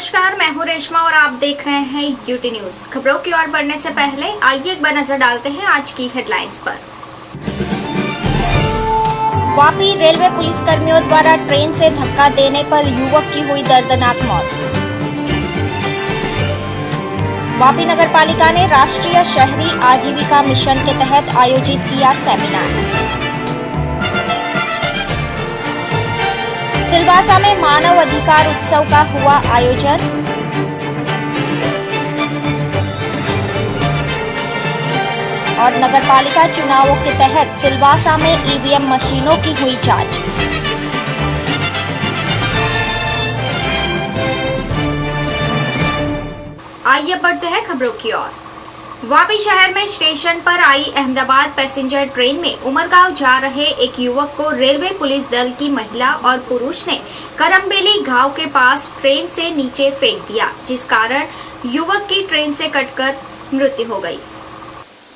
नमस्कार, मैं हूं रेशमा और आप देख रहे हैं यूटी न्यूज। खबरों की ओर बढ़ने से पहले आइए एक बार नजर डालते हैं आज की हेडलाइंस पर। वापी रेलवे पुलिस कर्मियों द्वारा ट्रेन से धक्का देने पर युवक की हुई दर्दनाक मौत। वापी नगर पालिका ने राष्ट्रीय शहरी आजीविका मिशन के तहत आयोजित किया सेमिनार। सिलवासा में मानव अधिकार उत्सव का हुआ आयोजन। और नगरपालिका चुनावों के तहत सिलवासा में ईवीएम मशीनों की हुई जांच। आइए बढ़ते हैं खबरों की ओर। वापी शहर में स्टेशन पर आई अहमदाबाद पैसेंजर ट्रेन में उमरगांव जा रहे एक युवक को रेलवे पुलिस दल की महिला और पुरुष ने करमबेली गांव के पास ट्रेन से नीचे फेंक दिया, जिस कारण युवक की ट्रेन से कटकर मृत्यु हो गई।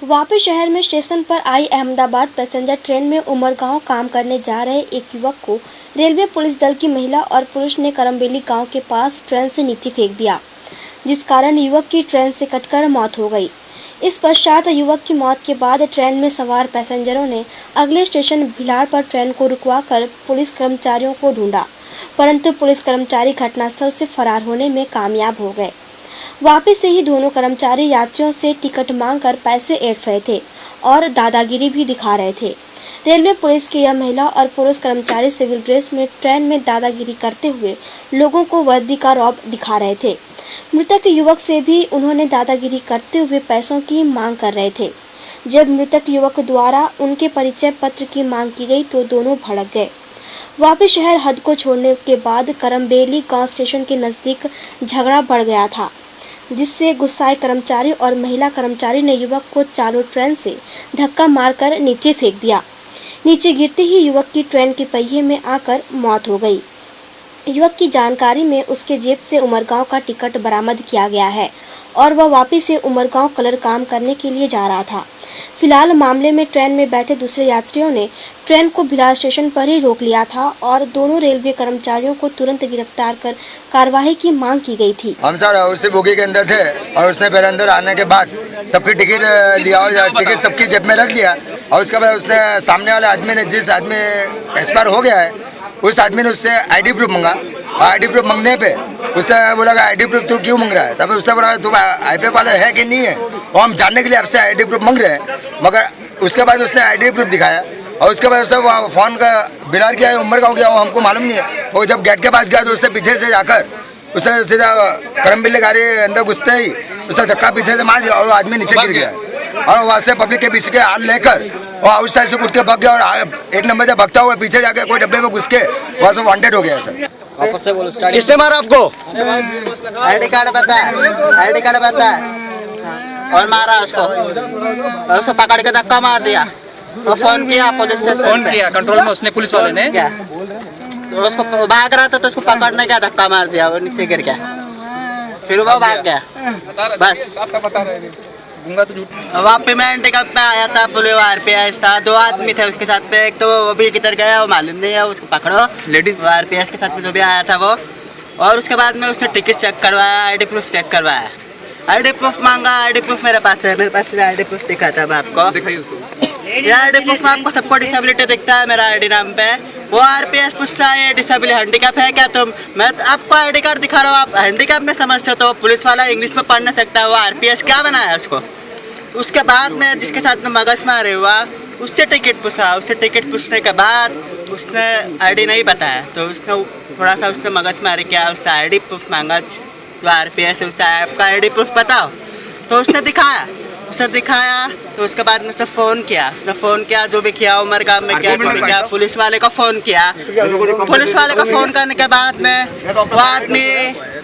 वापी शहर में स्टेशन पर आई अहमदाबाद पैसेंजर ट्रेन में उमरगांव काम करने जा रहे एक युवक को रेलवे पुलिस दल की महिला और पुरुष ने करमबेली गाँव के पास ट्रेन से नीचे फेंक दिया, जिस कारण युवक की ट्रेन से कटकर मौत हो गई। इस पश्चात युवक की मौत के बाद ट्रेन में सवार पैसेंजरों ने अगले स्टेशन भिलाड़ पर ट्रेन को रुकवाकर पुलिस कर्मचारियों को ढूंढा, परंतु पुलिस कर्मचारी घटनास्थल से फरार होने में कामयाब हो गए। वापी से ही दोनों कर्मचारी यात्रियों से टिकट मांगकर पैसे ऐंठ रहे थे और दादागिरी भी दिखा रहे थे। रेलवे पुलिस की यह महिला और पुरुष कर्मचारी सिविल ड्रेस में ट्रेन में दादागिरी करते हुए लोगों को वर्दी का रौब दिखा रहे थे। मृतक युवक से भी उन्होंने दादागिरी करते हुए पैसों की मांग कर रहे थे। जब मृतक युवक द्वारा उनके परिचय पत्र की मांग की गई तो दोनों भड़क गए। वापी शहर हद को छोड़ने के बाद करमबेली गांव स्टेशन के नजदीक झगड़ा बढ़ गया था, जिससे गुस्साए कर्मचारी और महिला कर्मचारी ने युवक को चालू ट्रेन से धक्का मारकर नीचे फेंक दिया। नीचे गिरते ही युवक की ट्रेन के पहिए में आकर मौत हो गई। युवक की जानकारी में उसके जेब से उमरगांव का टिकट बरामद किया गया है और वह वापी से उमरगांव कलर काम करने के लिए जा रहा था। फिलहाल मामले में ट्रेन में बैठे दूसरे यात्रियों ने ट्रेन को भिलाड़ स्टेशन पर ही रोक लिया था और दोनों रेलवे कर्मचारियों को तुरंत गिरफ्तार कर कार्रवाई की मांग की गई थी। हम सर उसी बोगी के अंदर थे और उसने फिर अंदर आने के बाद सबकी टिकट लिया और टिकट सबकी जेब में रख लिया और उसके बाद उसने सामने वाले आदमी ने, जिस आदमी एक्सपायर हो गया है, उस आदमी ने उससे आईडी प्रूफ मांगा और आईडी प्रूफ मांगने पे उसने बोला आईडी प्रूफ तू क्यों मांग रहा है। तब उसने बोला तुम आईडी वाले है कि नहीं है, और हम जानने के लिए आपसे आईडी प्रूफ मांग रहे हैं। मगर उसके बाद उसने आईडी प्रूफ दिखाया और उसके बाद उसने फ़ोन का बिलार किया, उमरगांव गया, वो हमको मालूम नहीं है। वो जब गेट के पास गया तो उसने पीछे से जाकर उसने सीधा करमबेली गाड़ी अंदर घुसते ही उसने धक्का पीछे से मार दिया और वो आदमी नीचे गिर गया और वहाँ से पब्लिक के बीच के हाथ लेकर और आउट साइड से उठ के भाग गया और एक नंबर से भागता हुआ पीछे जाके कोई डब्बे में घुस के वहाँ से वांटेड हो गया सर। वापस से बोलो स्टार्ट। किसने मारा आपको? आईडी कार्ड पता है और मारा उसको पकड़ के धक्का मार दिया और फोन किया पुलिस से। फोन किया कंट्रोल में उसने, पुलिस वाले ने क्या तो उसको भाग रहा था तो उसको पकड़ने का धक्का मार दिया, वो नीचे गिर गया, फिर वो भाग गया। बस वापी में एंटीकप पे आया था पुलिस आरपीएस था, 2 आदमी थे उसके साथ पे, एक तो वो भी किधर गया वो मालूम नहीं है, उसको पकड़ो लेडीज आरपीएस के साथ में जो भी आया था वो। और उसके बाद में उसने टिकट चेक करवाया, आईडी प्रूफ चेक करवाया, आईडी प्रूफ मांगा, आईडी प्रूफ मेरे पास है, मेरे पास आईडी प्रूफ दिखा था मैं आपको, दिखाइए उसको। ये आईडी प्रूफ में आपको सबको डिसेबिलिटी दिखता है मेरा आईडी नाम पे। वो आरपीएस पूछता है डिसेबिलिटी हैंडीकैप है क्या तुम, मैं आपको आईडी कार्ड दिखा रहा हूँ, आप हैंडीकैप में समझते हो तो पुलिस वाला इंग्लिश में पढ़ नहीं सकता है, वो आरपीएस क्या बनाया उसको। उसके बाद में जिसके साथ में मगजमारी हुआ उससे टिकट पूछा, उससे टिकट पूछने के बाद उसने आईडी नहीं बताया तो उसने थोड़ा सा उससे मगजमारी किया, उससे आईडी प्रूफ मांगा, जो आरपीएस है उससे आपका आईडी प्रूफ बताओ, तो उसने दिखाया तो उसके बाद में उसने फ़ोन किया, जो भी किया उमरगांव में किया, पुलिस वाले को फ़ोन किया। पुलिस वाले को फ़ोन करने के बाद में वो आदमी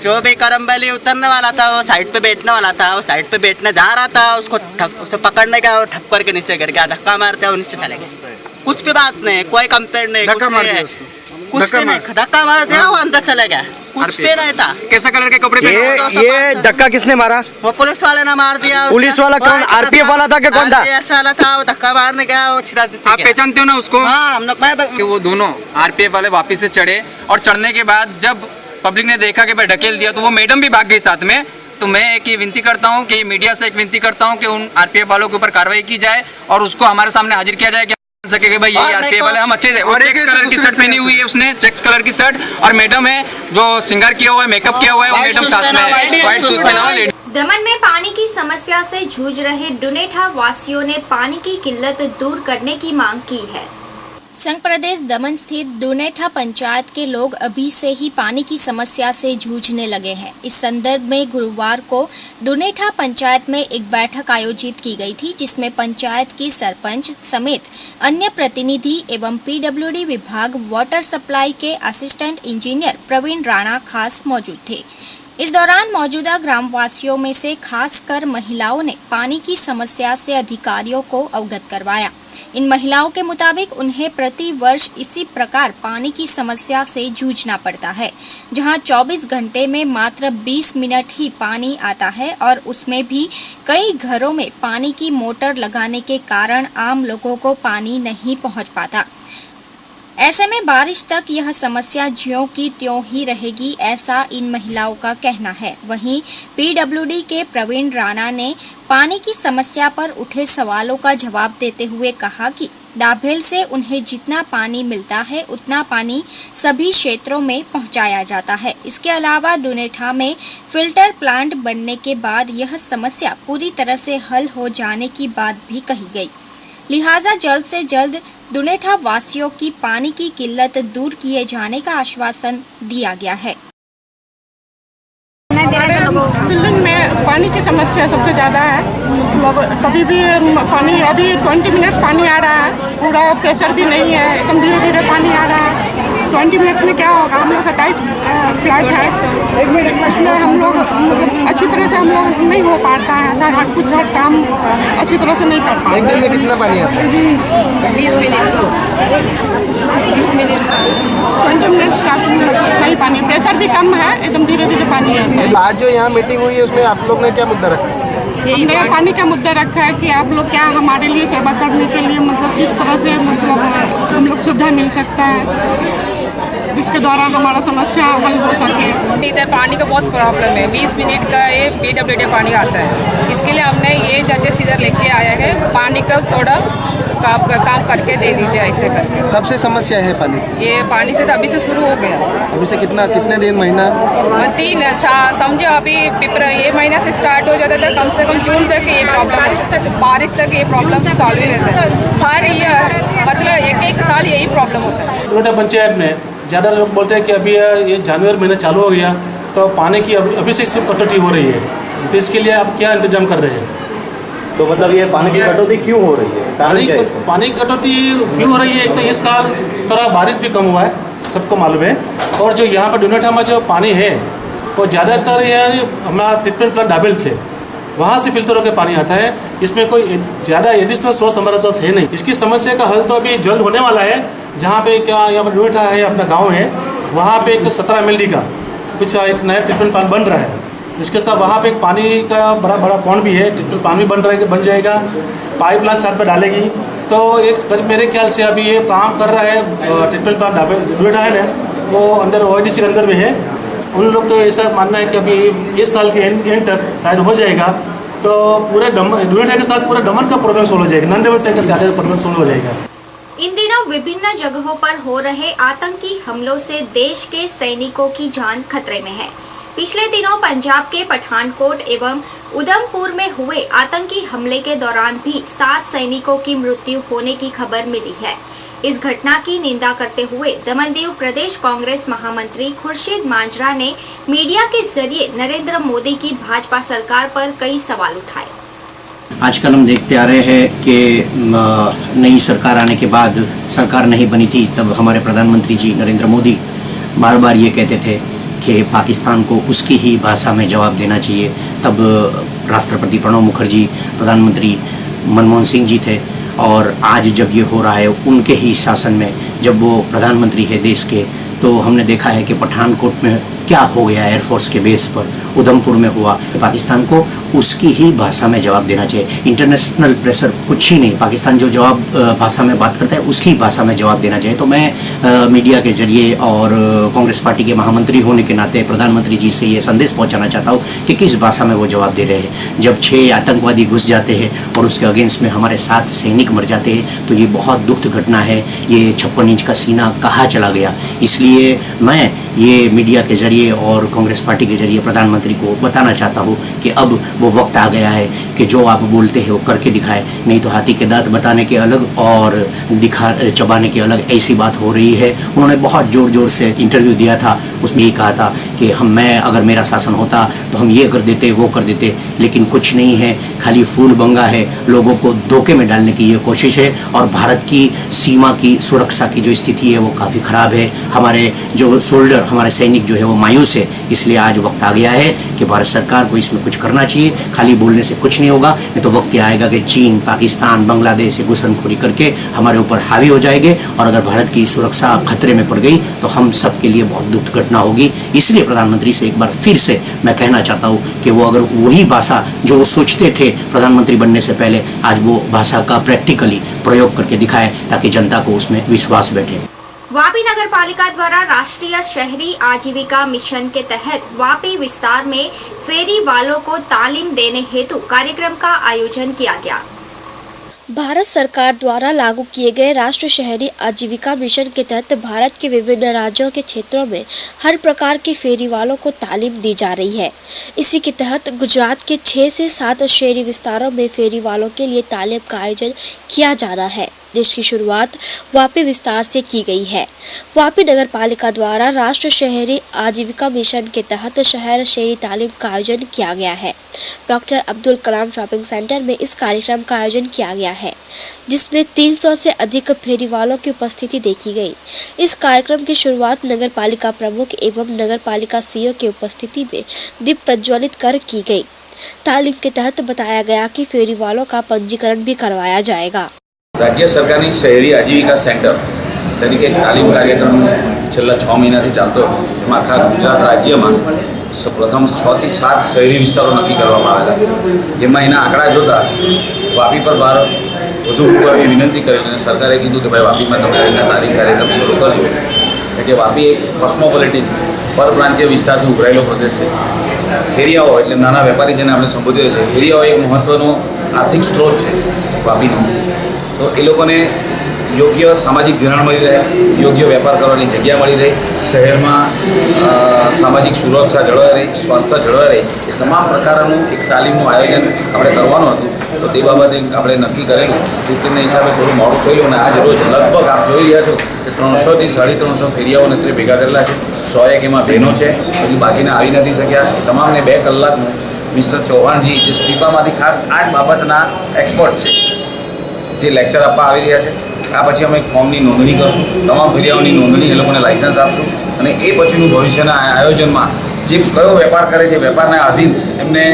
जो भी करमबेली उतरने वाला था, वो साइड पे बैठने वाला था, वो साइड पे बैठने जा रहा था, उसे पकड़ने का ठप करके नीचे गिर गया, धक्का मारते हैं नीचे चले गए। कुछ भी बात नहीं, कोई कंप्लेंट नहीं, धक्का मार दिया, वो अंदर चले गया, कुछ भी नहीं था। कैसा कलर के कपड़े पहने? ये धक्का किसने मारा? वो पुलिस वाले ने मार दिया। पुलिस वाला कौन? आरपीएफ वाला था क्या? कौन था? आरपीएफ वाला था, वो धक्का मारने गया, वो छिड़ा आप पहचानते हो ना उसको? हाँ, हम लोग कि वो दोनों आरपीएफ वाले वापस से चढ़े और चढ़ने के बाद जब पब्लिक ने देखा कि भाई ढकेल दिया तो वो मैडम भी भाग गई साथ में। तो मैं एक ही विनती करता हूँ कि मीडिया से एक विनती करता हूँ कि उन आरपीएफ वालों के ऊपर कार्रवाई की जाए और उसको हमारे सामने हाजिर किया जाए कि सके कि भाई ये आरपीएफ वाले हम अच्छे थे। वो चेक्स कलर की शर्ट पहनी हुई है, उसने चेक्स कलर की शर्ट, और मैडम है जो सिंगार किया हुआ है, मेकअप किया हुआ है, वो मैडम साथ में है, व्हाइट शूज पहना हुआ है। दमन में पानी की समस्या से जूझ रहे डुनेठा वासियों ने पानी की किल्लत दूर करने की मांग की है। संघ प्रदेश दमन स्थित डुनेठा पंचायत के लोग अभी से ही पानी की समस्या से जूझने लगे हैं। इस संदर्भ में गुरुवार को डुनेठा पंचायत में एक बैठक आयोजित की गई थी, जिसमें पंचायत की सरपंच समेत अन्य प्रतिनिधि एवं पीडब्ल्यूडी विभाग वाटर सप्लाई के असिस्टेंट इंजीनियर प्रवीण राणा खास मौजूद थे। इस दौरान मौजूदा ग्रामवासियों में से खासकर महिलाओं ने पानी की समस्या से अधिकारियों को अवगत करवाया। इन महिलाओं के मुताबिक उन्हें प्रति वर्ष इसी प्रकार पानी की समस्या से जूझना पड़ता है, जहां 24 घंटे में मात्र 20 मिनट ही पानी आता है और उसमें भी कई घरों में पानी की मोटर लगाने के कारण आम लोगों को पानी नहीं पहुंच पाता। ऐसे में बारिश तक यह समस्या ज्यों की त्यों ही रहेगी, ऐसा इन महिलाओं का कहना है। वहीं पीडब्ल्यूडी के प्रवीण राणा ने पानी की समस्या पर उठे सवालों का जवाब देते हुए कहा कि डाभेल से उन्हें जितना पानी मिलता है उतना पानी सभी क्षेत्रों में पहुंचाया जाता है। इसके अलावा डुनेठा में फिल्टर प्लांट बनने के बाद यह समस्या पूरी तरह से हल हो जाने की बात भी कही गई। लिहाजा जल्द से जल्द डुनेठा वासियों की पानी की किल्लत दूर किए जाने का आश्वासन दिया गया है। बिल्डिंग में पानी की समस्या सबसे ज़्यादा है। मतलब कभी भी पानी, अभी 20 मिनट पानी आ रहा है, पूरा प्रेशर भी नहीं है, एकदम धीरे धीरे पानी आ रहा है। 20 मिनट में क्या होगा? हम लोग 27 फ्लैट है, इसमें हम लोग मतलब अच्छी तरह से हम लोग नहीं हो पाता है, सर हर काम अच्छी तरह से नहीं कर पाते। एक दिन में कितना पानी आता है? 20 मिनट 20 मिनट नहीं पानी, प्रेशर भी कम है, एकदम धीरे धीरे पानी आता है। आज जो यहाँ मीटिंग हुई है उसमें आप लोग ने क्या मुद्दा रखा? हमने पानी का मुद्दा रखा है कि आप लोग क्या हमारे लिए सेवा करने के लिए मतलब किस तरह से मतलब हम लोग सुविधा मिल सकता है, जिसके द्वारा हमारा समस्या हल हो सके। इधर पानी का बहुत प्रॉब्लम है। 20 मिनट का ये पीडब्ल्यूडी पानी आता है, इसके लिए हमने ये जजेस इधर लेके आया है, पानी का थोड़ा काम करके दे दीजिए ऐसे करके। कब से समस्या है पानी की? ये पानी से तो अभी से शुरू हो गया। अभी से कितने दिन, महीना? 3 समझो अभी ये महीना से स्टार्ट हो जाता था, कम से कम जून तक ये प्रॉब्लम होता है, बारिश तक ये प्रॉब्लम सॉल्व ही रहता है। हर ईयर मतलब एक साल यही प्रॉब्लम होता है। डुनेठा पंचायत में ज़्यादा लोग बोलते हैं कि अभी ये जनवरी महीना चालू हो गया तो पानी की अभी से कटौती हो रही है, तो इसके लिए आप क्या इंतजाम कर रहे हैं? तो मतलब ये पानी की कटौती क्यों हो रही है? पानी की कटौती क्यों हो रही है? एक तो इस साल थोड़ा बारिश भी कम हुआ है, सबको मालूम है, और जो यहाँ पर डुनेठा में जो पानी है वो ज़्यादातर यह हमारा ट्रीटमेंट प्लांट डाबेल से वहाँ से फिल्टर होकर पानी आता है। इसमें कोई ज़्यादा एडिशनल सोर्स हमारे पास है नहीं। इसकी समस्या का हल तो अभी जल्द होने वाला है। जहाँ पे क्या यहाँ पर डुनेठा है, अपना गांव है, वहाँ पे एक 17 MLD का कुछ एक नया ट्रीटमेंट प्लांट बन रहा है। इसके साथ वहाँ पे एक पानी का बड़ा पॉन्ड भी है, ट्रीटमेंट प्लांट भी बन जाएगा, पाइप लाइन साथ में डालेगी। तो एक करीब मेरे ख्याल से अभी ये काम कर रहा है ट्रीटमेंट प्लांट डुनेठा है ना, वो अंदर OIDC के अंदर में है। उन लोग का ऐसा मानना है कि अभी इस साल के एंड तक शायद हो जाएगा, तो पूरे डुनेठा के साथ पूरा दमन का प्रॉब्लम सोल्व हो जाएगा, नंदेवस्या का ज़्यादा प्रॉब्लम सोल्व हो जाएगा। इन दिनों विभिन्न जगहों पर हो रहे आतंकी हमलों से देश के सैनिकों की जान खतरे में है। पिछले दिनों पंजाब के पठानकोट एवं उधमपुर में हुए आतंकी हमले के दौरान भी 7 सैनिकों की मृत्यु होने की खबर मिली है। इस घटना की निंदा करते हुए दमनदीव प्रदेश कांग्रेस महामंत्री खुर्शीद मांजरा ने मीडिया के जरिए नरेंद्र मोदी की भाजपा सरकार पर कई सवाल उठाए। आजकल हम देखते आ रहे हैं कि नई सरकार आने के बाद, सरकार नहीं बनी थी तब हमारे प्रधानमंत्री जी नरेंद्र मोदी बार बार ये कहते थे कि पाकिस्तान को उसकी ही भाषा में जवाब देना चाहिए। तब राष्ट्रपति प्रणब मुखर्जी, प्रधानमंत्री मनमोहन सिंह जी थे, और आज जब ये हो रहा है उनके ही शासन में, जब वो प्रधानमंत्री है देश के, तो हमने देखा है कि पठानकोट में क्या हो गया, एयरफोर्स के बेस पर, उधमपुर में हुआ। पाकिस्तान को उसकी ही भाषा में जवाब देना चाहिए। इंटरनेशनल प्रेशर कुछ ही नहीं, पाकिस्तान जो जवाब भाषा में बात करता है उसकी भाषा में जवाब देना चाहिए। तो मैं मीडिया के जरिए और कांग्रेस पार्टी के महामंत्री होने के नाते प्रधानमंत्री जी से ये संदेश पहुंचाना चाहता हूँ कि किस भाषा में वो जवाब दे रहे हैं। जब 6 आतंकवादी घुस जाते हैं और उसके अगेंस्ट में हमारे 7 सैनिक मर जाते हैं तो ये बहुत दुखद घटना है। ये 56 इंच का सीना कहाँ चला गया। इसलिए मैं ये मीडिया के जरिए और कांग्रेस पार्टी के जरिए प्रधानमंत्री को बताना चाहता हूँ कि अब वो वक्त आ गया है कि जो आप बोलते हैं वो करके दिखाए। नहीं तो हाथी के दांत बताने के अलग और चबाने के अलग ऐसी बात हो रही है। उन्होंने बहुत जोर जोर से इंटरव्यू दिया था, उसमें ये कहा था कि मैं अगर मेरा शासन होता तो हम ये कर देते वो कर देते, लेकिन कुछ नहीं है, खाली फूल बंगा है। लोगों को धोखे में डालने की ये कोशिश है और भारत की सीमा की सुरक्षा की जो स्थिति है वो काफ़ी ख़राब है। हमारे जो सोल्जर, हमारे सैनिक जो है वो मायूस है। इसलिए आज वक्त आ गया है कि भारत सरकार को इसमें कुछ करना चाहिए। खाली बोलने से कुछ नहीं होगा, नहीं तो वक्त आएगा कि चीन, पाकिस्तान, बांग्लादेश से घुसनखोरी करके हमारे ऊपर हावी हो जाएंगे और अगर भारत की सुरक्षा खतरे में पड़ गई तो हम सब के लिए बहुत दुख घटना होगी। इसलिए प्रधानमंत्री से एक बार फिर से मैं कहना चाहता हूँ कि वो अगर वही भाषा जो वो सोचते थे प्रधानमंत्री बनने से पहले, आज वो भाषा का प्रैक्टिकली प्रयोग करके दिखाए ताकि जनता को उसमें विश्वास बैठे। वापी नगर पालिका द्वारा राष्ट्रीय शहरी आजीविका मिशन के तहत वापी विस्तार में फेरी वालों को तालीम देने हेतु कार्यक्रम का आयोजन किया गया। भारत सरकार द्वारा लागू किए गए राष्ट्रीय शहरी आजीविका मिशन के तहत भारत के विभिन्न राज्यों के क्षेत्रों में हर प्रकार के फेरी वालों को तालीम दी जा रही है। इसी के तहत गुजरात के 6 से 7 शहरी विस्तारों में फेरी वालों के लिए तालीम का आयोजन किया जा रहा है, जिसकी शुरुआत वापी विस्तार से की गई है। वापी नगर पालिका द्वारा राष्ट्रीय शहरी आजीविका मिशन के तहत शहर शहरी तालीम का आयोजन किया गया है। Doctor Abdul Kalam shopping centre में इस कार्यक्रम का आयोजन किया गया है, जिसमें 300 से अधिक फेरी वालों की उपस्थिति देखी गई। इस कार्यक्रम की शुरुआत नगर पालिका प्रमुख एवं नगर पालिका सीईओ की उपस्थिति में दीप प्रज्वलित कर की गई। तालीम के तहत बताया गया कि फेरी वालों का पंजीकरण भी करवाया जाएगा। राज्य सरकारनी शहरी आजीविका सेंटर तरीके तालीम कार्यक्रम छेल्ला 6 महीनाथी चालतो आखा गुजरात राज्य में प्रथम 6 થી 7 शहरी विस्तारों नक्की करवामां आवेला। जेमां एना आंकड़ा जोता वापी पर भार વધુ મૂકવાની વિનંતી કરી અને સરકારે કીધું કે ભાઈ વાપીમાં તમે આવીને તાલીમ કાર્યક્રમ શરૂ કરજો, એટલે વાપી એક કોસ્મોપોલિટન પરપ્રાંતીય વિસ્તારથી ઉભરાયેલો પ્રદેશ છે। ફેરિયાઓ એટલે નાના વેપારી જેને આપણે સંબોધીએ છીએ, ફેરિયાઓ એક મહત્ત્વનો આર્થિક સ્ત્રોત છે વાપીનો। તો એ લોકોને યોગ્ય સામાજિક ધિરાણ મળી રહે, યોગ્ય વેપાર કરવાની જગ્યા મળી રહે, શહેરમાં સામાજિક સુરક્ષા જળવાઈ રહી, સ્વાસ્થ્ય જળવાઈ રહી, એ તમામ પ્રકારનું એક તાલીમનું આયોજન આપણે કરવાનું હતું। તો તે બાબતે આપણે નક્કી કરેલું। ચૂંટણીના હિસાબે થોડું મોડું થયેલું અને આજ રોજ લગભગ આપ જોઈ રહ્યા છો કે 300 થી 350 ફેરિયાઓને અત્યારે ભેગા કરેલા છે। 101 એમાં બહેનો છે, હજુ બાકીના આવી નથી શક્યા। તમામને 2 કલાકનું મિસ્ટર ચૌહાણજી જે સ્પીપામાંથી ખાસ આ જ બાબતના એક્સપર્ટ છે, જે લેક્ચર આપવા આવી રહ્યા છે। આ પછી અમે ફોર્મની નોંધણી કરશું, તમામ ફેરિયાઓની નોંધણી, એ લોકોને લાયસન્સ આપશું અને એ પછીનું ભવિષ્યના આયોજનમાં જે કયો વેપાર કરે છે, વેપારના અધીન એમને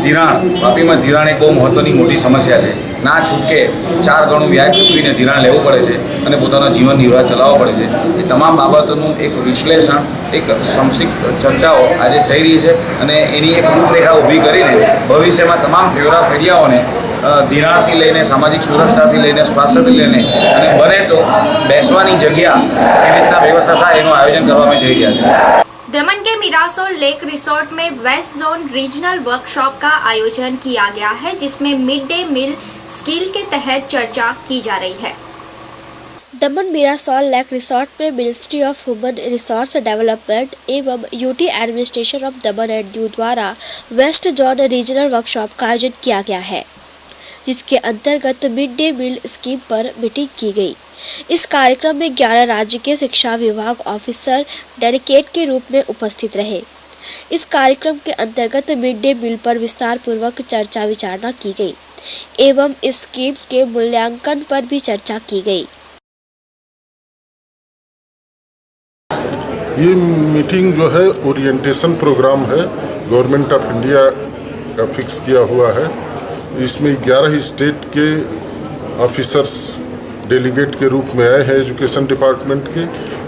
ધિરાણ, વાપીમાં ધિરાણ એક બહુ મહત્ત્વની મોટી સમસ્યા છે। ના છૂટકે 4 ગણું વ્યાજ ચૂકવીને ધિરાણ લેવું પડે છે અને પોતાનો જીવન નિર્વાહ ચલાવવો પડે છે। એ તમામ બાબતોનું એક વિશ્લેષણ, એક સંક્ષિપ્ત ચર્ચાઓ આજે થઈ રહી છે અને એની એક રૂપરેખા ઊભી કરીને ભવિષ્યમાં તમામ ફેરિયાઓને ધિરાણથી લઈને સામાજિક સુરક્ષાથી લઈને સ્વાસ્થ્યથી લઈને અને બને તો બેસવાની જગ્યા કેવી રીતના વ્યવસ્થા થાય એનું આયોજન કરવામાં જઈ રહ્યા છે। दमन के मिरासोल लेक रिसोर्ट में वेस्ट जोन रीजनल वर्कशॉप का आयोजन किया गया है, जिसमें मिड डे मील स्किल के तहत चर्चा की जा रही है। दमन मिरासोल लेक रिसोर्ट में ministry of human resource development एवं UT administration of Daman and Diu द्वारा वेस्ट जोन रीजनल वर्कशॉप का आयोजन किया गया है, जिसके अंतर्गत मिड डे मील स्कीम पर मीटिंग की गई। इस कार्यक्रम में 11 राज्य के शिक्षा विभाग ऑफिसर डेलीगेट के रूप में उपस्थित रहे। इस कार्यक्रम के अंतर्गत मिड डे मील पर विस्तार पूर्वक चर्चा विचारणा की गई एवं इस स्कीम के मूल्यांकन पर भी चर्चा की गई। ये मीटिंग जो है ओरिएंटेशन प्रोग्राम है, गवर्नमेंट ऑफ इंडिया का फिक्स किया हुआ है। इसमें 11 स्टेट के ऑफिसर्स डेलीगेट के रूप में आए हैं एजुकेशन डिपार्टमेंट के।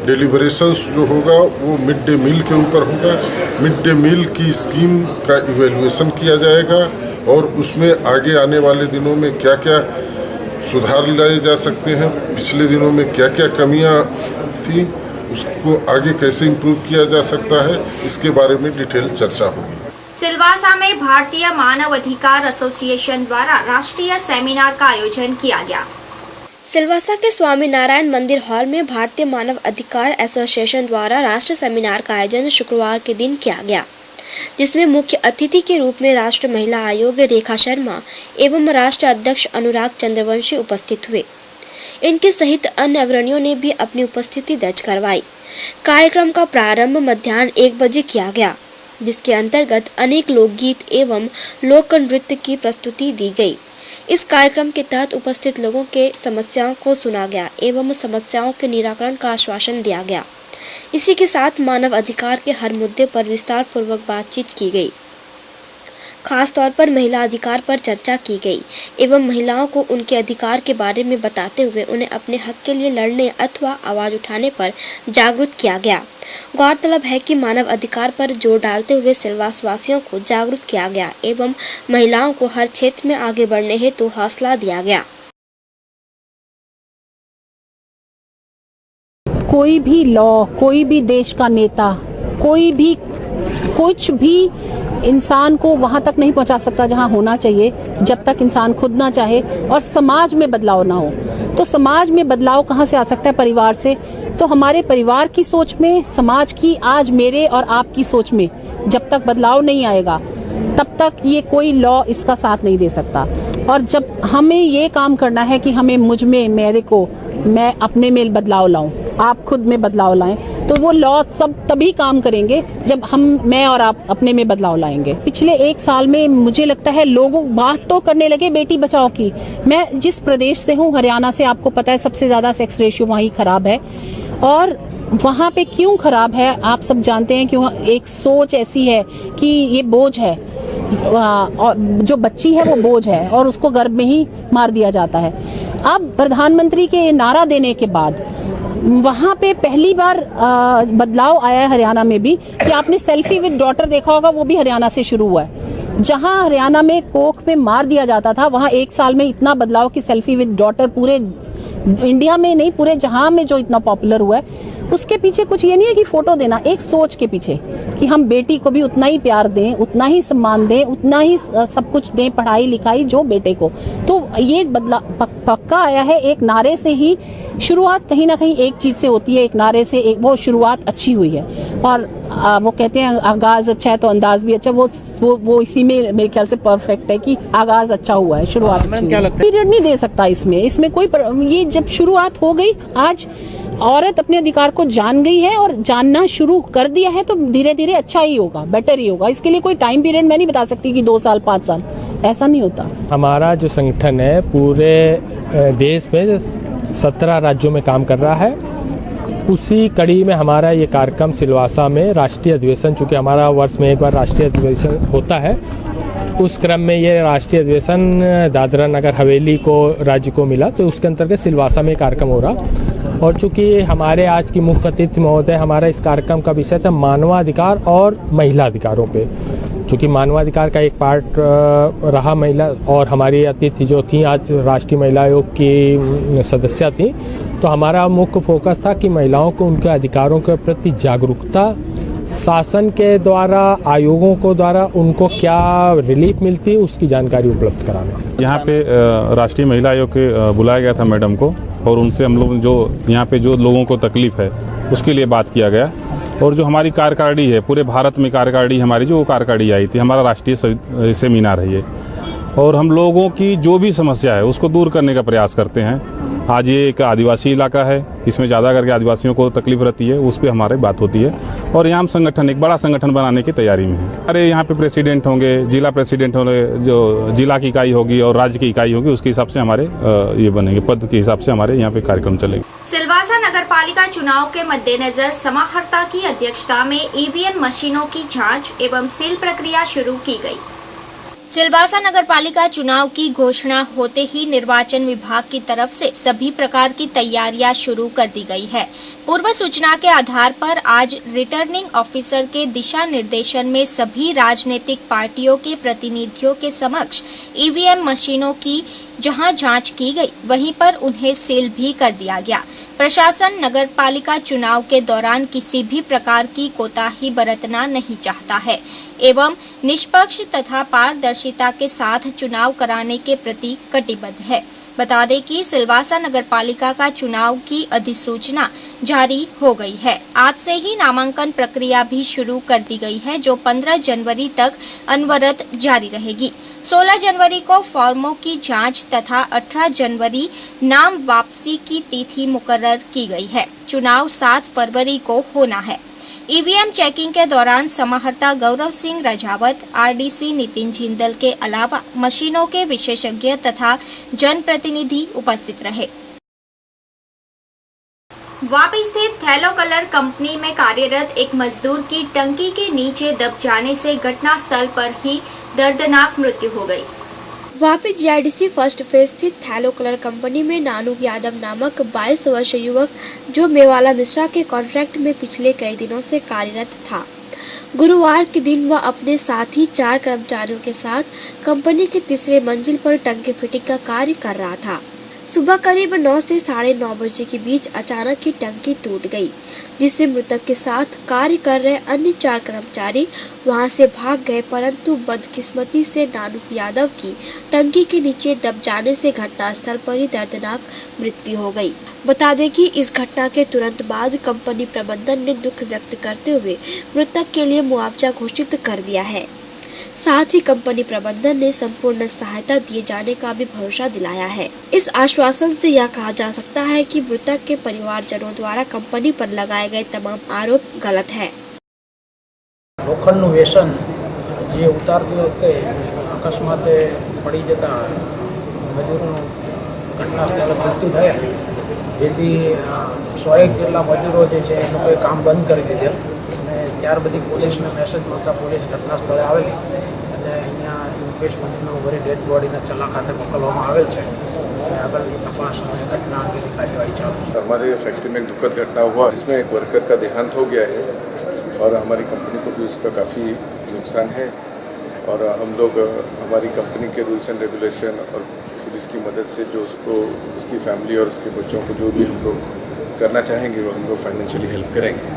डिलीबरेशंस जो होगा वो मिड डे मील के ऊपर होगा। मिड डे मील की स्कीम का इवेल्युएशन किया जाएगा और उसमें आगे आने वाले दिनों में क्या क्या सुधार लाए जा सकते हैं, पिछले दिनों में क्या क्या कमियां थी, उसको आगे कैसे इम्प्रूव किया जा सकता है, इसके बारे में डिटेल चर्चा होगी। सिलवासा में भारतीय मानव अधिकार एसोसिएशन द्वारा राष्ट्रीय सेमिनार का आयोजन किया गया। सिलवासा के स्वामी नारायण मंदिर हॉल में भारतीय मानव अधिकार एसोसिएशन द्वारा राष्ट्रीय सेमिनार का आयोजन शुक्रवार के दिन किया गया, जिसमें मुख्य अतिथि के रूप में राष्ट्रीय महिला आयोग रेखा शर्मा एवं राष्ट्रीय अध्यक्ष अनुराग चंद्रवंशी उपस्थित हुए। इनके सहित अन्य अग्रणियों ने भी अपनी उपस्थिति दर्ज करवाई। कार्यक्रम का प्रारंभ मध्याह्न 1 बजे किया गया, जिसके अंतर्गत अनेक लोकगीत एवं लोक नृत्य की प्रस्तुति दी गई। इस कार्यक्रम के तहत उपस्थित लोगों के समस्याओं को सुना गया एवं समस्याओं के निराकरण का आश्वासन दिया गया। इसी के साथ मानव अधिकार के हर मुद्दे पर विस्तार पूर्वक बातचीत की गई। खास तौर पर महिला अधिकार पर चर्चा की गई एवं महिलाओं को उनके अधिकार के बारे में बताते हुए उन्हें अपने हक के लिए लड़ने अथवा आवाज उठाने पर जागरूक किया गया। गौरतलब है कि मानव अधिकार पर जोर डालते हुए सिलवास वासियों को जागरूक किया गया एवं महिलाओं को हर क्षेत्र में आगे बढ़ने हेतु हौसला दिया गया। कोई भी लॉ, कोई भी देश का नेता, कोई भी कुछ भी इंसान को वहाँ तक नहीं पहुँचा सकता जहाँ होना चाहिए, जब तक इंसान खुद ना चाहे और समाज में बदलाव ना हो। तो समाज में बदलाव कहाँ से आ सकता है? परिवार से। तो हमारे परिवार की सोच में, समाज की, आज मेरे और आपकी सोच में जब तक बदलाव नहीं आएगा तब तक ये कोई लॉ इसका साथ नहीं दे सकता। और जब हमें ये काम करना है कि हमें मुझ में, मेरे को, मैं अपने में बदलाव लाऊं, आप खुद में बदलाव लाएं, तो वो लॉ सब तभी काम करेंगे जब मैं और आप अपने में बदलाव लाएंगे। पिछले 1 साल में मुझे लगता है लोगों बात तो करने लगे बेटी बचाओ की। मैं जिस प्रदेश से हूँ, हरियाणा से, आपको पता है सबसे ज्यादा सेक्स रेशियो वहीं खराब है। और वहाँ पे क्यों खराब है आप सब जानते हैं, क्यों? एक सोच ऐसी है कि ये बोझ है, और जो बच्ची है वो बोझ है और उसको गर्भ में ही मार दिया जाता है। अब प्रधानमंत्री के नारा देने के बाद वहाँ पे पहली बार बदलाव आया है हरियाणा में भी, कि आपने सेल्फी विद डॉटर देखा होगा, वो भी हरियाणा से शुरू हुआ है। जहाँ हरियाणा में कोख में मार दिया जाता था, वहाँ 1 साल में इतना बदलाव कि सेल्फी विद डॉटर पूरे इंडिया में नहीं, पूरे जहां में जो इतना पॉपुलर हुआ है। उसके पीछे कुछ ये नहीं है कि फोटो देना, एक सोच के पीछे कि हम बेटी को भी उतना ही प्यार दें, उतना ही सम्मान दें, उतना ही सब कुछ दें, पढ़ाई लिखाई जो बेटे को। तो ये बदलाव पक्का आया है एक नारे से ही। शुरुआत कहीं ना कहीं एक चीज से होती है, एक नारे से, एक वो शुरुआत अच्छी हुई है। और वो कहते हैं आगाज अच्छा है तो अंदाज भी अच्छा, वो इसी में मेरे ख्याल से परफेक्ट है कि आगाज अच्छा हुआ है, शुरुआत अच्छी हुई है। पीरियड नहीं दे सकता इसमें कोई ये जब शुरुआत हो गई, आज औरत अपने अधिकार को जान गई है और जानना शुरू कर दिया है, तो धीरे धीरे अच्छा ही होगा, बेटर ही होगा। इसके लिए कोई टाइम पीरियड मैं नहीं बता सकती कि 2 साल 5 साल, ऐसा नहीं होता। हमारा जो संगठन है पूरे देश में 17 राज्यों में काम कर रहा है। उसी कड़ी में हमारा ये कार्यक्रम सिलवासा में राष्ट्रीय अधिवेशन, चूँकि हमारा वर्ष में एक बार राष्ट्रीय अधिवेशन होता है, उस क्रम में ये राष्ट्रीय अधिवेशन दादरा नगर हवेली को राज्य को मिला, तो उसके अंतर्गत सिलवासा में कार्यक्रम हो रहा। और चूँकि हमारे आज की मुख्य अतिथि महोदय, हमारा इस कार्यक्रम का विषय था मानवाधिकार और महिला अधिकारों पे। चूँकि मानवाधिकार का एक पार्ट रहा महिला, और हमारी अतिथि जो थी आज राष्ट्रीय महिला आयोग की सदस्य थी, तो हमारा मुख्य फोकस था कि महिलाओं को उनके अधिकारों के प्रति जागरूकता, शासन के द्वारा, आयोगों को द्वारा उनको क्या रिलीफ मिलती है उसकी जानकारी उपलब्ध कराना। यहाँ पे राष्ट्रीय महिला आयोग के बुलाया गया था मैडम को, और उनसे हम लोग जो यहाँ पे जो लोगों को तकलीफ है उसके लिए बात किया गया। और जो हमारी कार्यकारिणी है, पूरे भारत में कार्यकारिणी हमारी जो कार्यकारिणी आई थी, हमारा राष्ट्रीय सेमिनार है ये, और हम लोगों की जो भी समस्या है उसको दूर करने का प्रयास करते हैं। आज ये एक आदिवासी इलाका है, इसमें ज़्यादा करके आदिवासियों को तकलीफ रहती है, उस पर हमारी बात होती है। और यहाँ हम संगठन, एक बड़ा संगठन बनाने की तैयारी में है। अरे यहाँ पे प्रेसिडेंट होंगे, जिला प्रेसिडेंट होंगे, जो जिला की इकाई होगी और राज्य की इकाई होगी, उसके हिसाब से हमारे ये बनेंगे, पद के हिसाब से हमारे यहाँ पे कार्यक्रम चलेंगे। सिलवासा नगरपालिका चुनाव के मद्देनजर समाहर्ता की अध्यक्षता में ईवीएम मशीनों की जाँच एवं सील प्रक्रिया शुरू की गयी। सिलवासा नगरपालिका चुनाव की घोषणा होते ही निर्वाचन विभाग की तरफ से सभी प्रकार की तैयारियां शुरू कर दी गई है। पूर्व सूचना के आधार पर आज रिटर्निंग ऑफिसर के दिशा निर्देशन में सभी राजनीतिक पार्टियों के प्रतिनिधियों के समक्ष ईवीएम मशीनों की जहां जांच की गई, वहीं पर उन्हें सील भी कर दिया गया। प्रशासन नगरपालिका चुनाव के दौरान किसी भी प्रकार की कोताही बरतना नहीं चाहता है एवं निष्पक्ष तथा पारदर्शिता के साथ चुनाव कराने के प्रति कटिबद्ध है। बता दें कि सिलवासा नगरपालिका का चुनाव की अधिसूचना जारी हो गई है। आज से ही नामांकन प्रक्रिया भी शुरू कर दी गई है, जो 15 जनवरी तक अनवरत जारी रहेगी। 16 जनवरी को फॉर्मों की जांच तथा 18 जनवरी नाम वापसी की तिथि मुकर्रर की गई है। चुनाव 7 फरवरी को होना है। ईवीएम चेकिंग के दौरान समाहर्ता गौरव सिंह रजावत, आरडीसी नितिन जिंदल के अलावा मशीनों के विशेषज्ञ तथा जनप्रतिनिधि उपस्थित रहे। वापी स्थित थैलो कलर कंपनी में कार्यरत एक मजदूर की टंकी के नीचे दब जाने से घटनास्थल पर ही दर्दनाक मृत्यु हो गई। वापी जीआईडीसी फर्स्ट फेज स्थित थैलो कलर कंपनी में नानू यादव नामक 22 वर्षीय युवक, जो मेवाला मिश्रा के कॉन्ट्रैक्ट में पिछले कई दिनों से कार्यरत था, गुरुवार के दिन वह अपने साथ ही 4 कर्मचारियों के साथ कंपनी के तीसरे मंजिल पर टंकी फिटिंग का कार्य कर रहा था। सुबह करीब 9 से 9:30 बजे के बीच अचानक ही टंकी टूट गई, जिससे मृतक के साथ कार्य कर रहे अन्य 4 कर्मचारी वहां से भाग गए, परंतु बदकिस्मती से नानू यादव की टंकी के नीचे दब जाने से घटनास्थल पर ही दर्दनाक मृत्यु हो गई। बता दें कि इस घटना के तुरंत बाद कंपनी प्रबंधन ने दुख व्यक्त करते हुए मृतक के लिए मुआवजा घोषित कर दिया है। साथ ही कंपनी प्रबंधन ने संपूर्ण सहायता दिए जाने का भी भरोसा दिलाया है। इस आश्वासन से यह कहा जा सकता है कि मृतक के परिवारजनों द्वारा कंपनी पर लगाए गए तमाम आरोप गलत है। લોખંડનું વ્યસન જે ઉતારતી વખતે અકસ્માતે પડી જતા મજૂરોનું ઘટના સ્થળે મૃત્યુ થયા, જેથી 100 જેટલા મજૂરો જે છે એ લોકોએ કામ બંધ કરી દીધેલ અને ત્યાર બધી પોલીસને મેસેજ મળતા પોલીસ ઘટના સ્થળે આવેલી અને અહીંયા યુપીએસ મંત્રીના ઉભરી ડેડ બોડીના ચલ્લા ખાતે મોકલવામાં આવેલ છે અને આગળની તપાસ અને ઘટના અંગેની કાર્યવાહી ચાલુ છે। हमारे फैक्ट्री में एक दुखद घटना हुआ, जिसमें एक वर्कर का देहांत हो गया है और हमारी कंपनी को भी उसका काफ़ी नुकसान है। और हम लोग हमारी कंपनी के रूल्स एंड रेगुलेशन और पुलिस की मदद से जो उसको, उसकी फैमिली और उसके बच्चों को जो भी हम लोग करना चाहेंगे वो हम लोग फाइनेंशियली हेल्प करेंगे।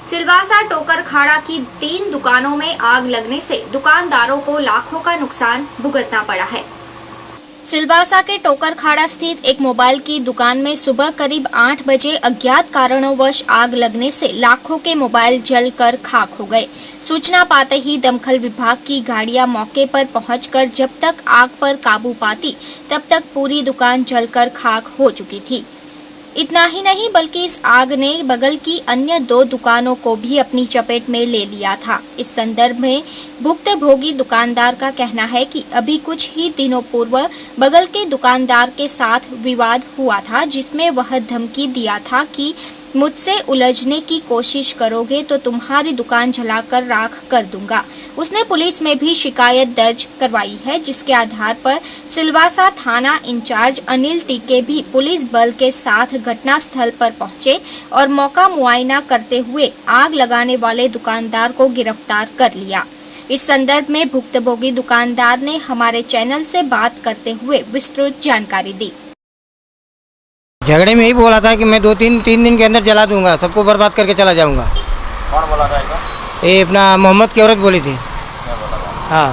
सिलवासा टोकर खाड़ा की 3 दुकानों में आग लगने से दुकानदारों को लाखों का नुकसान भुगतना पड़ा है। सिलवासा के टोकर खाड़ा स्थित एक मोबाइल की दुकान में सुबह करीब 8 बजे अज्ञात कारणोंवश आग लगने से लाखों के मोबाइल जलकर खाक हो गए। सूचना पाते ही दमकल विभाग की गाड़ियां मौके पर पहुंचकर जब तक आग पर काबू पाती, तब तक पूरी दुकान जलकर खाक हो चुकी थी। इतना ही नहीं बल्कि इस आग ने बगल की अन्य 2 दुकानों को भी अपनी चपेट में ले लिया था। इस संदर्भ में भुक्तभोगी दुकानदार का कहना है कि अभी कुछ ही दिनों पूर्व बगल के दुकानदार के साथ विवाद हुआ था, जिसमें वह धमकी दिया था कि मुझसे उलझने की कोशिश करोगे तो तुम्हारी दुकान जलाकर राख कर दूंगा। उसने पुलिस में भी शिकायत दर्ज करवाई है, जिसके आधार पर सिलवासा थाना इंचार्ज अनिल टीके भी पुलिस बल के साथ घटनास्थल पर पहुंचे और मौका मुआयना करते हुए आग लगाने वाले दुकानदार को गिरफ्तार कर लिया। इस संदर्भ में भुक्तभोगी दुकानदार ने हमारे चैनल से बात करते हुए विस्तृत जानकारी दी। झगड़े में ही बोला था कि मैं 2-3 दिन के अंदर जला दूंगा, सबको बर्बाद करके चला जाऊंगा। कौन बोला था ऐसा? ये अपना मोहम्मद की औरत बोली थी। हाँ,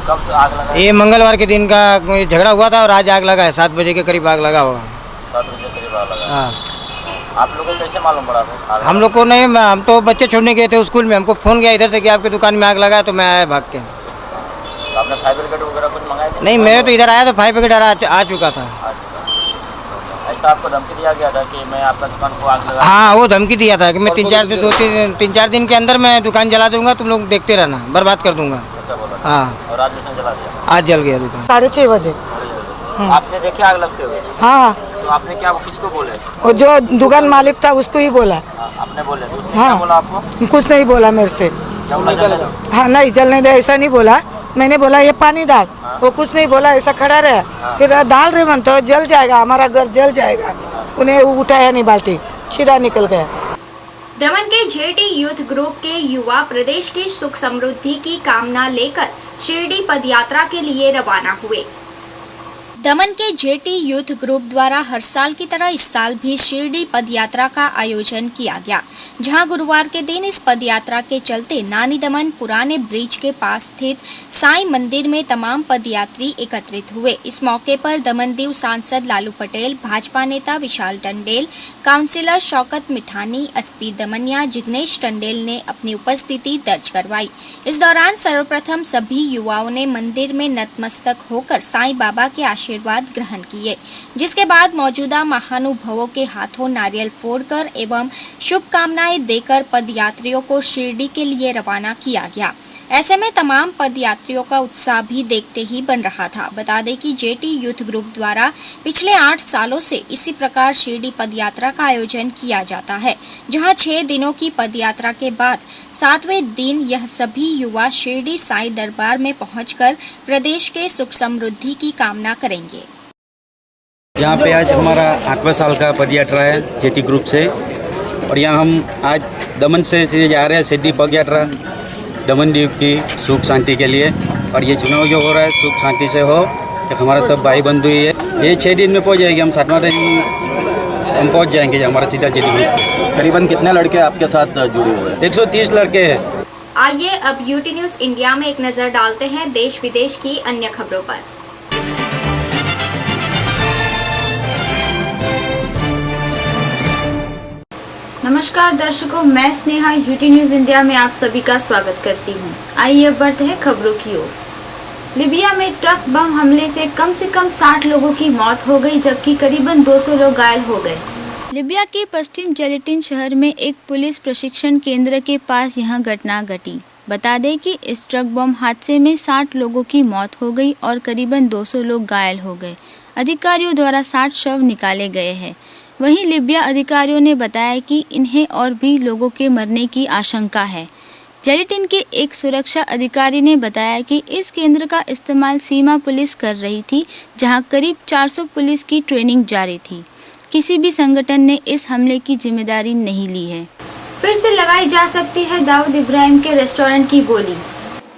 कब आग लगा? ये मंगलवार के दिन का झगड़ा हुआ था और आज आग लगा है। 7 बजे के करीब आग लगा होगा। 7 बजे करीब आग लगा। हाँ, आप लोगों को कैसे मालूम पड़ा था? हम लोग को नहीं, हम तो बच्चे छोड़ने गए थे स्कूल में, हमको फोन किया इधर से कि आपकी दुकान में आग लगा है, तो मैं आया भाग के। तो आपने फायर ब्रिगेड वगैरह कुछ मंगाए थे? नहीं, मैं तो इधर आया तो फायर ब्रिगेड आ चुका था। ऐसा आपको धमकी दिया गया था कि मैं आपका दुकान को आग लगा? हाँ, वो धमकी दिया था कि मैं 3-4 दिन के अंदर मैं दुकान जला दूंगा, तुम लोग देखते रहना, बर्बाद कर दूंगा। हाँ, और आज उसने जला दिया? आज जल गया दुकान। 6:30 बजे। आपने देखे आग लगते हुए? हाँ। तो आपने क्या, किसको बोले? और जो दुकान मालिक था उसको ही बोला। आपने बोले? हाँ, क्या बोला आपको? कुछ नहीं बोला मेरे से। क्या बोला? हाँ, नहीं जलने दे ऐसा नहीं बोला, मैंने बोला ये पानी डाल, वो कुछ नहीं बोला, ऐसा खड़ा रहा। फिर डाल रहे मन तो जल जाएगा, हमारा घर जल जाएगा। उन्हें उठाया नहीं, बाल्टी छिड़ा निकल गया। दमन के जेटी यूथ ग्रुप के युवा प्रदेश की सुख समृद्धि की कामना लेकर शिरडी पदयात्रा के लिए रवाना हुए। दमन के जेटी यूथ ग्रुप द्वारा हर साल की तरह इस साल भी शिरडी पदयात्रा का आयोजन किया गया, जहां गुरुवार के दिन इस पदयात्रा के चलते नानी दमन पुराने ब्रिज के पास स्थित साईं मंदिर में तमाम पदयात्री एकत्रित हुए। इस मौके पर दमनदीव सांसद लालू पटेल, भाजपा नेता विशाल टंडेल, काउंसिलर शौकत मिठानी, एसपी दमनिया जिग्नेश टंडेल ने अपनी उपस्थिति दर्ज करवाई। इस दौरान सर्वप्रथम सभी युवाओं ने मंदिर में नतमस्तक होकर साईं बाबा के आशीर्वाद ग्रहण किए, जिसके बाद मौजूदा महानुभावों के हाथों नारियल फोड़कर एवं शुभकामनाएं देकर पदयात्रियों को शिरडी के लिए रवाना किया गया। ऐसे में तमाम पदयात्रियों का उत्साह भी देखते ही बन रहा था। बता दें कि जेटी यूथ ग्रुप द्वारा पिछले 8 सालों से इसी प्रकार शिरडी पदयात्रा का आयोजन किया जाता है, जहां 6 दिनों की पदयात्रा के बाद 7वें दिन यह सभी युवा शिरडी साईं दरबार में पहुंचकर प्रदेश के सुख समृद्धि की कामना करेंगे। यहाँ पे आज हमारा 8वां साल का पदयात्रा है जेटी ग्रुप से, और यहाँ हम आज दमन से जा रहे हैं शिरडी पदयात्रा दमनदीव की सुख शांति के लिए। और ये चुनाव जो हो रहा है सुख शांति से हो, तो हमारा सब भाई बंधु ही है। ये 6 दिन में पहुँच जाएगी, हम 7वां दिन हम पहुँच जाएंगे हमारा सीधा जेटी ग्रुप। करीबन कितने लड़के आपके साथ जुड़े हुए हैं? 130 लड़के हैं। आइए अब यूटी न्यूज इंडिया में एक नजर डालते हैं देश विदेश की अन्य खबरों पर। नमस्कार दर्शकों, मैं स्नेहा यूटी न्यूज इंडिया में आप सभी का स्वागत करती हूं। आइए अब बढ़ते हैं खबरों की ओर। लीबिया में ट्रक बम हमले से कम 60 लोगों की मौत हो गई, जबकि करीबन 200 लोग घायल हो गए। लीबिया के पश्चिम जेलेटिन शहर में एक पुलिस प्रशिक्षण केंद्र के पास यह घटना घटी। बता दें कि इस ट्रक बम हादसे में 60 लोगों की मौत हो गई और करीबन 200 लोग घायल हो गए। अधिकारियों द्वारा 60 शव निकाले गए हैं। वहीं लीबिया अधिकारियों ने बताया कि इन्हें और भी लोगों के मरने की आशंका है। जेलेटिन के एक सुरक्षा अधिकारी ने बताया कि इस केंद्र का इस्तेमाल सीमा पुलिस कर रही थी, जहां करीब 400 पुलिस की ट्रेनिंग जारी थी। किसी भी संगठन ने इस हमले की जिम्मेदारी नहीं ली है। फिर से लगाई जा सकती है दाऊद इब्राहिम के रेस्टोरेंट की बोली।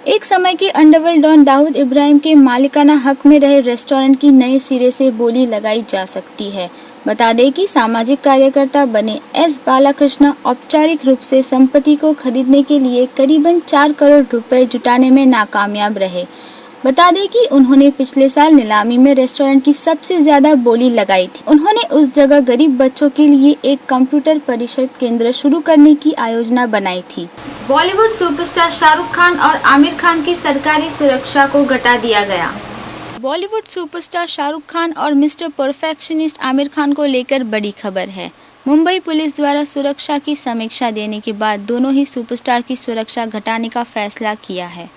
एक समय की अंडरवर्ल्ड डॉन दाऊद इब्राहिम के मालिकाना हक में रहे रेस्टोरेंट की नए सिरे से बोली लगाई जा सकती है। बता दें कि सामाजिक कार्यकर्ता बने एस बालाकृष्ण औपचारिक रूप से संपत्ति को खरीदने के लिए करीबन 4 करोड़ रुपए जुटाने में नाकामयाब रहे। बता दें कि उन्होंने पिछले साल नीलामी में रेस्टोरेंट की सबसे ज्यादा बोली लगाई थी। उन्होंने उस जगह गरीब बच्चों के लिए एक कंप्यूटर परिषद केंद्र शुरू करने की योजना बनाई थी। बॉलीवुड सुपरस्टार शाहरुख खान और आमिर खान की सरकारी सुरक्षा को घटा दिया गया। बॉलीवुड सुपरस्टार शाहरुख खान और मिस्टर परफेक्शनिस्ट आमिर खान को लेकर बड़ी खबर है। मुंबई पुलिस द्वारा सुरक्षा की समीक्षा देने के बाद दोनों ही सुपरस्टार की सुरक्षा घटाने का फैसला किया है।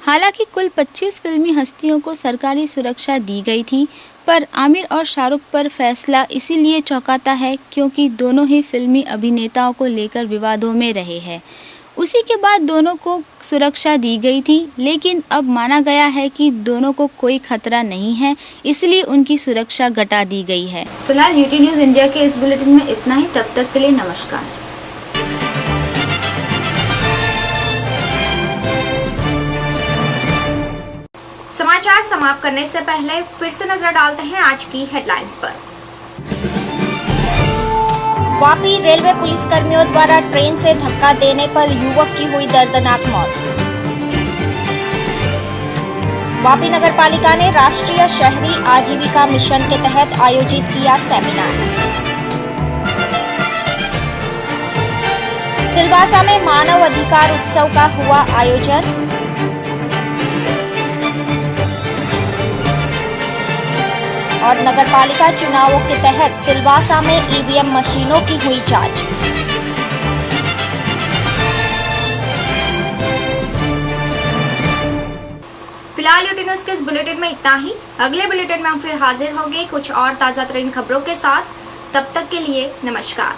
हालांकि कुल 25 फिल्मी हस्तियों को सरकारी सुरक्षा दी गई थी, पर आमिर और शाहरुख पर फैसला इसीलिए चौंकाता है क्योंकि दोनों ही फिल्मी अभिनेताओं को लेकर विवादों में रहे हैं। उसी के बाद दोनों को सुरक्षा दी गई थी, लेकिन अब माना गया है कि दोनों को कोई खतरा नहीं है, इसलिए उनकी सुरक्षा घटा दी गई है। फिलहाल यूटी न्यूज इंडिया के इस बुलेटिन में इतना ही। तब तक के लिए नमस्कार। समाचार समाप्त करने से पहले फिर से नजर डालते हैं आज की हेडलाइंस पर। वापी रेलवे पुलिस कर्मियों द्वारा ट्रेन से धक्का देने पर युवक की हुई दर्दनाक मौत। वापी नगर पालिका ने राष्ट्रीय शहरी आजीविका मिशन के तहत आयोजित किया सेमिनार। सिलवासा में मानव अधिकार उत्सव का हुआ आयोजन। और नगरपालिका चुनावों के तहत सिलवासा में ईवीएम मशीनों की हुई जांच। फिलहाल यूटी न्यूज के इस बुलेटिन में इतना ही। अगले बुलेटिन में हम फिर हाजिर होंगे कुछ और ताजा तरीन खबरों के साथ। तब तक के लिए नमस्कार।